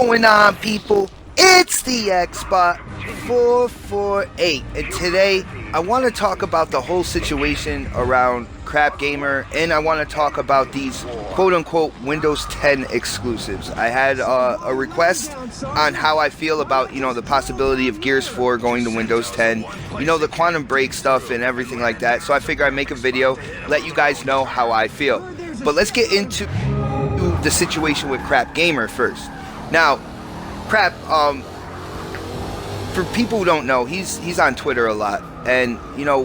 going on, people? It's the Xbot 448, and today I want to talk about the whole situation around Crapgamer, and I want to talk about these quote-unquote Windows 10 exclusives. I had a request on how I feel about, the possibility of Gears 4 going to Windows 10, the Quantum Break stuff and everything like that. So I figure I'd make a video, let you guys know how I feel. But let's get into the situation with Crapgamer first. Now, Crap, for people who don't know, he's on Twitter a lot, and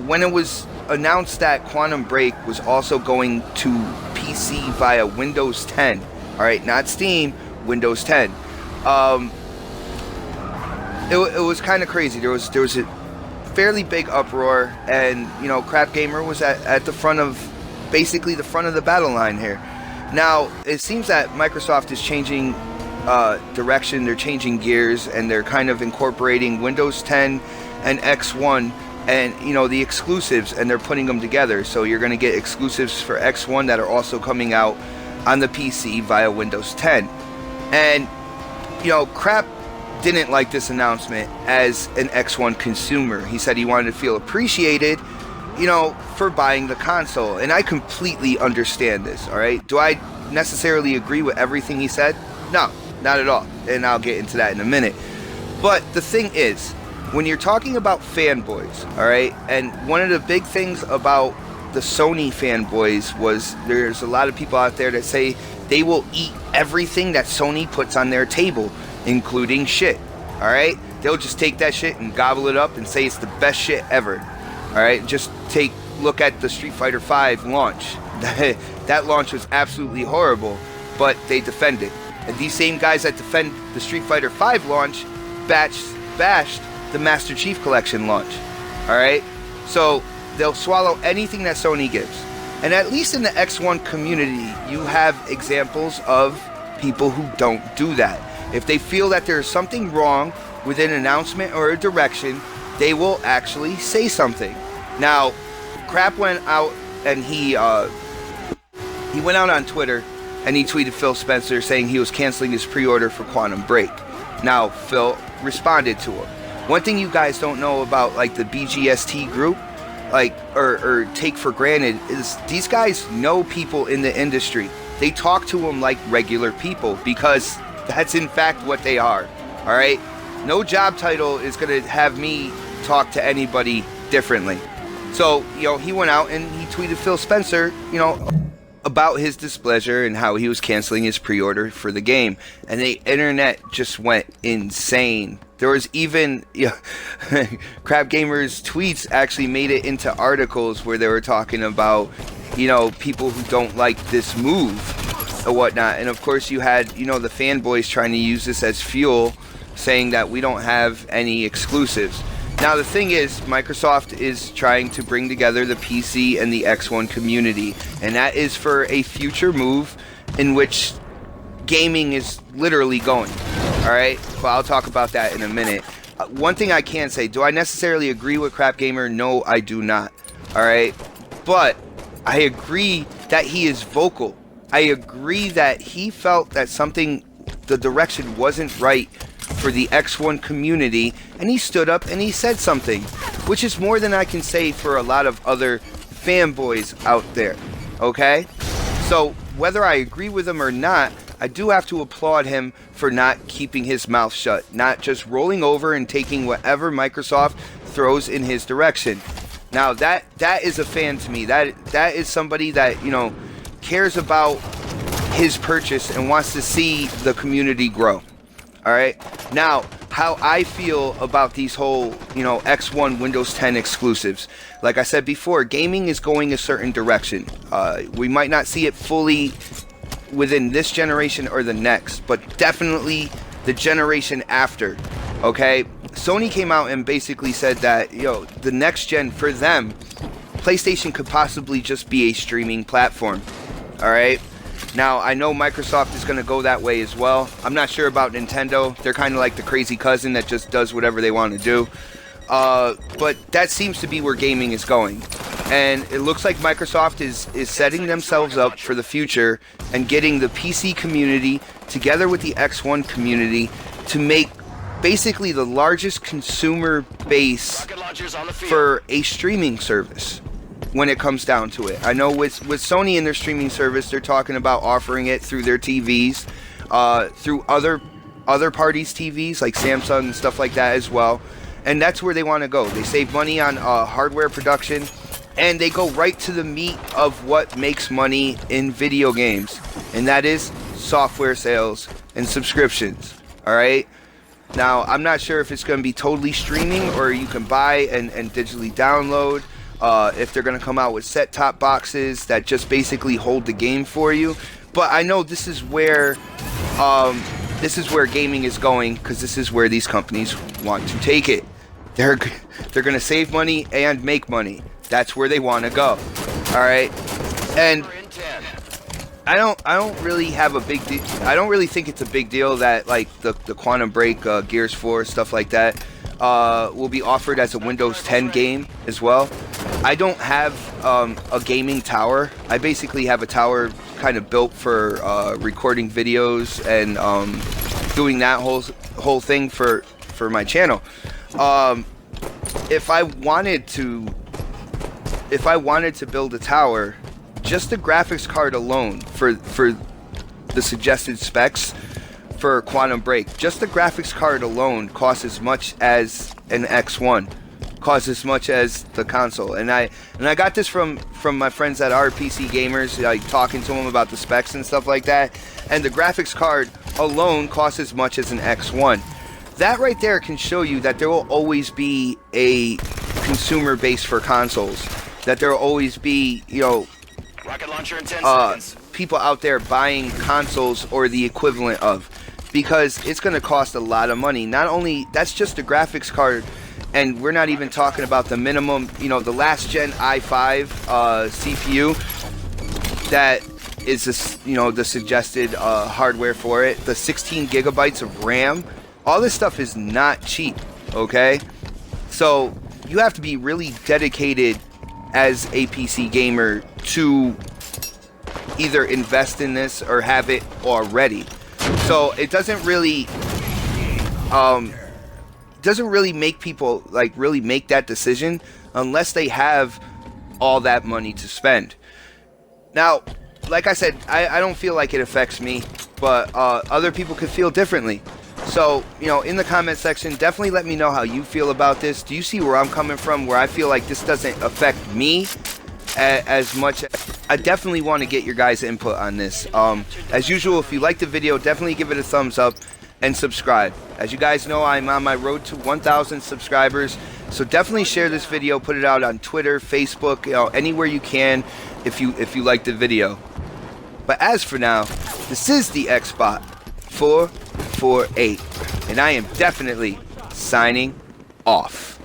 when it was announced that Quantum Break was also going to PC via Windows 10, all right, not Steam, Windows 10, it was kind of crazy. There was a fairly big uproar, and Crapgamer was at the front of, basically the front of the battle line here. Now it seems that Microsoft is changing direction. They're changing gears, and they're kind of incorporating Windows 10 and X1 and the exclusives, and they're putting them together. So you're going to get exclusives for X1 that are also coming out on the PC via Windows 10. And Crap didn't like this announcement as an X1 consumer. He said he wanted to feel appreciated for buying the console, and I completely understand this. All right, do I necessarily agree with everything he said? No, not at all, and I'll get into that in a minute. But the thing is, when you're talking about fanboys, all right, and one of the big things about the Sony fanboys was there's a lot of people out there that say they will eat everything that Sony puts on their table, including shit. All right, they'll just take that shit and gobble it up and say it's the best shit ever. All right, just look at the Street Fighter V launch. That launch was absolutely horrible, but they defend it. And these same guys that defend the Street Fighter V launch bashed the Master Chief Collection launch. Alright? So they'll swallow anything that Sony gives. And at least in the X1 community, you have examples of people who don't do that. If they feel that there's something wrong with an announcement or a direction, they will actually say something. Now, Crap went out and he went out on Twitter and he tweeted Phil Spencer saying he was canceling his pre-order for Quantum Break. Now, Phil responded to him. One thing you guys don't know about the BGST group, or take for granted, is these guys know people in the industry. They talk to them like regular people because that's in fact what they are. All right? No job title is going to have me talk to anybody differently. So, he went out and he tweeted Phil Spencer, about his displeasure and how he was canceling his pre-order for the game. And the internet just went insane. There was even, Crapgamer's tweets actually made it into articles where they were talking about, people who don't like this move or whatnot. And of course you had, the fanboys trying to use this as fuel, saying that we don't have any exclusives. Now the thing is, Microsoft is trying to bring together the PC and the X1 community, and that is for a future move in which gaming is literally going. Alright, well, I'll talk about that in a minute. One thing I can say, do I necessarily agree with Crapgamer? No, I do not. Alright, but I agree that he is vocal. I agree that he felt that the direction wasn't right for the X1 community, and he stood up and he said something, which is more than I can say for a lot of other fanboys out there. Okay? So whether I agree with him or not, I do have to applaud him for not keeping his mouth shut, not just rolling over and taking whatever Microsoft throws in his direction. Now that is a fan to me. That is somebody that cares about his purchase and wants to see the community grow. Alright, now how I feel about these whole X1 Windows 10 exclusives. Like I said before, gaming is going a certain direction. We might not see it fully within this generation or the next, but definitely the generation after. Okay, Sony came out and basically said that the next gen for them, PlayStation could possibly just be a streaming platform. Alright, now I know Microsoft is going to go that way as well. I'm not sure about Nintendo. They're kind of like the crazy cousin that just does whatever they want to do. But that seems to be where gaming is going. And it looks like Microsoft is setting themselves up for the future and getting the PC community together with the X1 community to make basically the largest consumer base for a streaming service when it comes down to it. I know with Sony and their streaming service, they're talking about offering it through their TVs, through other parties' TVs like Samsung and stuff like that as well. And that's where they want to go. They save money on hardware production, and they go right to the meat of what makes money in video games, and that is software sales and subscriptions. All right. Now, I'm not sure if it's going to be totally streaming or you can buy and digitally download. If they're going to come out with set-top boxes that just basically hold the game for you. But I know this is where gaming is going, because this is where these companies want to take it. They're going to save money and make money. That's where they want to go. All right. And I don't really have a big deal. I don't really think it's a big deal that like the Quantum Break, Gears 4, stuff like that will be offered as a Windows 10 game as well. I don't have a gaming tower. I basically have a tower kind of built for recording videos and doing that whole thing for my channel. If I wanted to build a tower, just the graphics card alone for the suggested specs for Quantum Break, just the graphics card alone costs as much as an X1, costs as much as the console. And I got this from my friends that are PC gamers, like talking to them about the specs and stuff like that. And the graphics card alone costs as much as an X1. That right there can show you that there will always be a consumer base for consoles. That there will always be, rocket launcher in 10 seconds. People out there buying consoles or the equivalent of, because it's going to cost a lot of money. Not only, that's just the graphics card, and we're not even talking about the minimum, the last gen i5 CPU that is the suggested hardware for it, the 16 gigabytes of RAM. All this stuff is not cheap, okay? So you have to be really dedicated as a PC gamer to either invest in this or have it already. So it doesn't really make people really make that decision unless they have all that money to spend. Now, like I said, I don't feel like it affects me, but other people could feel differently. So, in the comment section, definitely let me know how you feel about this. Do you see where I'm coming from, where I feel like this doesn't affect me as much? I definitely want to get your guys' input on this. As usual, if you like the video, definitely give it a thumbs up and subscribe. As you guys know, I'm on my road to 1,000 subscribers. So definitely share this video, put it out on Twitter, Facebook, anywhere you can if you like the video. But as for now, this is the Xbot 448, and I am definitely signing off.